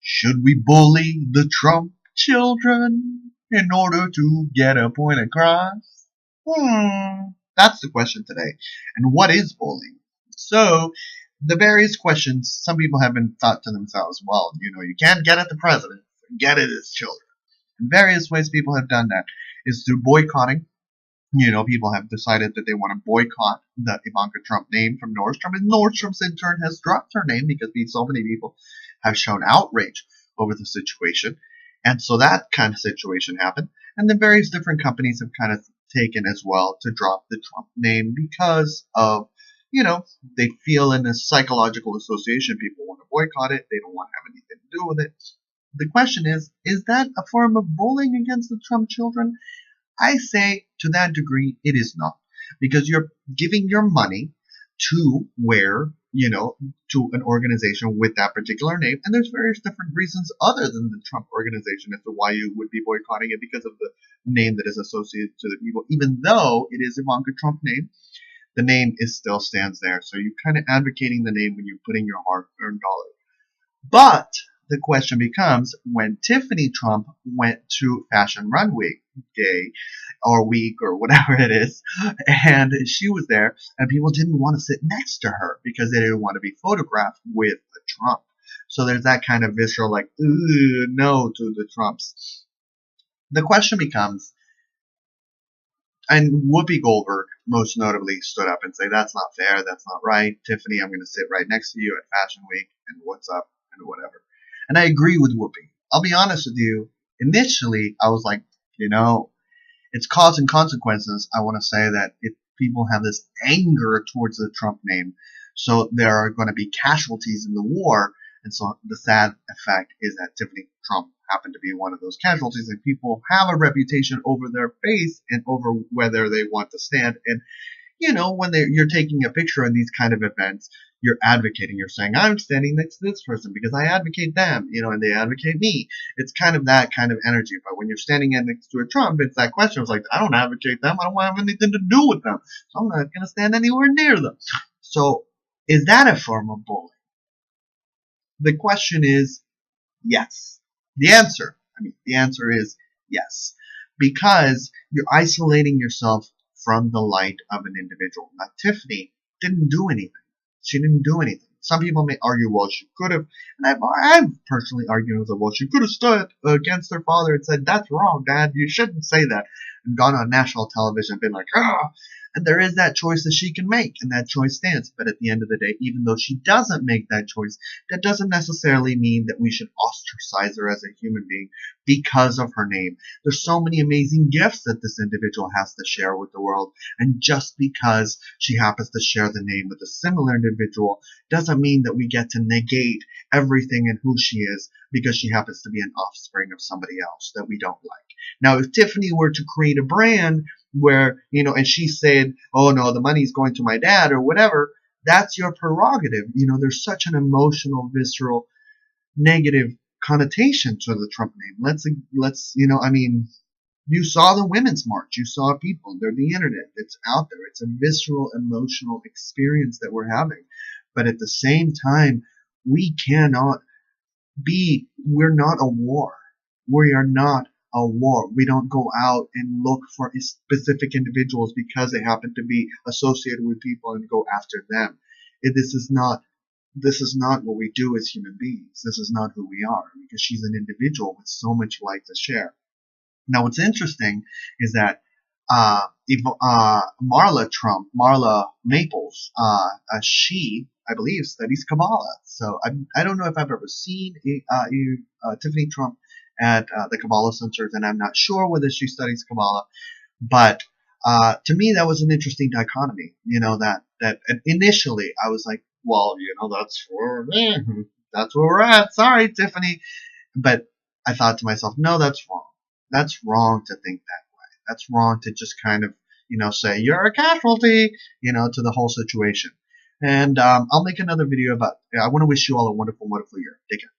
Should we bully the Trump children in order to get a point across? That's the question today. And what is bullying? So, the various questions some people have been thought to themselves, well, you can't get at the president, get at his children. In various ways people have done that is through boycotting. People have decided that they want to boycott the Ivanka Trump name from Nordstrom, and Nordstrom's in turn has dropped her name because so many people have shown outrage over the situation. And so that kind of situation happened. And then various different companies have kind of taken as well to drop the Trump name because of, they feel in a psychological association, people want to boycott it. They don't want to have anything to do with it. The question is that a form of bullying against the Trump children? I say to that degree, it is not. Because you're giving your money to to an organization with that particular name. And there's various different reasons other than the Trump organization as to why you would be boycotting it because of the name that is associated to the people. Even though it is Ivanka Trump name, the name still stands there. So you're kind of advocating the name when you're putting your hard-earned dollar. But the question becomes when Tiffany Trump went to Fashion Runway Day or week or whatever it is, and she was there, and people didn't want to sit next to her because they didn't want to be photographed with a Trump. So there's that kind of visceral, like, ooh, no to the Trumps. The question becomes, and Whoopi Goldberg most notably stood up and said, that's not fair, that's not right. Tiffany, I'm going to sit right next to you at Fashion Week, and what's up, and whatever. And I agree with Whoopi. I'll be honest with you. Initially, I was like, it's cause and consequences. I want to say that if people have this anger towards the Trump name, so there are going to be casualties in the war. And so the sad effect is that Tiffany Trump happened to be one of those casualties, and people have a reputation over their face and over whether they want to stand. And when you're taking a picture in these kind of events, you're advocating. You're saying, I'm standing next to this person because I advocate them, and they advocate me. It's kind of that kind of energy. But when you're standing next to a Trump, it's that question. It's like, I don't advocate them. I don't want to have anything to do with them. So I'm not going to stand anywhere near them. So is that a form of bullying? The question is yes. The answer is yes. Because you're isolating yourself from the light of an individual. Now, Tiffany didn't do anything. She didn't do anything. Some people may argue, well, she could have, and I've personally argued that, well, she could have stood against her father and said, that's wrong, Dad, you shouldn't say that, and gone on national television and been like, ah. And there is that choice that she can make, and that choice stands. But at the end of the day, even though she doesn't make that choice, that doesn't necessarily mean that we should ostracize her as a human being because of her name. There's so many amazing gifts that this individual has to share with the world, and just because she happens to share the name with a similar individual doesn't mean that we get to negate everything and who she is because she happens to be an offspring of somebody else that we don't like. Now, if Tiffany were to create a brand where, and she said, oh no, the money's going to my dad or whatever, that's your prerogative. There's such an emotional, visceral, negative connotation to the Trump name. Let's, you saw the Women's March. You saw people. They're the internet. It's out there. It's a visceral, emotional experience that we're having. But at the same time, we're not a war. We are not a war. We don't go out and look for specific individuals because they happen to be associated with people and go after them. This is not what we do as human beings. This is not who we are, because she's an individual with so much life to share. Now, what's interesting is that Marla Maples, she, I believe, studies Kabbalah. So I don't know if I've ever seen Tiffany Trump at the Kabbalah Centers, and I'm not sure whether she studies Kabbalah. But to me, that was an interesting dichotomy. That initially I was like, well, that's where we're at. Sorry, Tiffany. But I thought to myself, no, that's wrong. That's wrong to think that way. That's wrong to just kind of, say you're a casualty, to the whole situation. And I'll make another video about it. I want to wish you all a wonderful, wonderful year. Take care.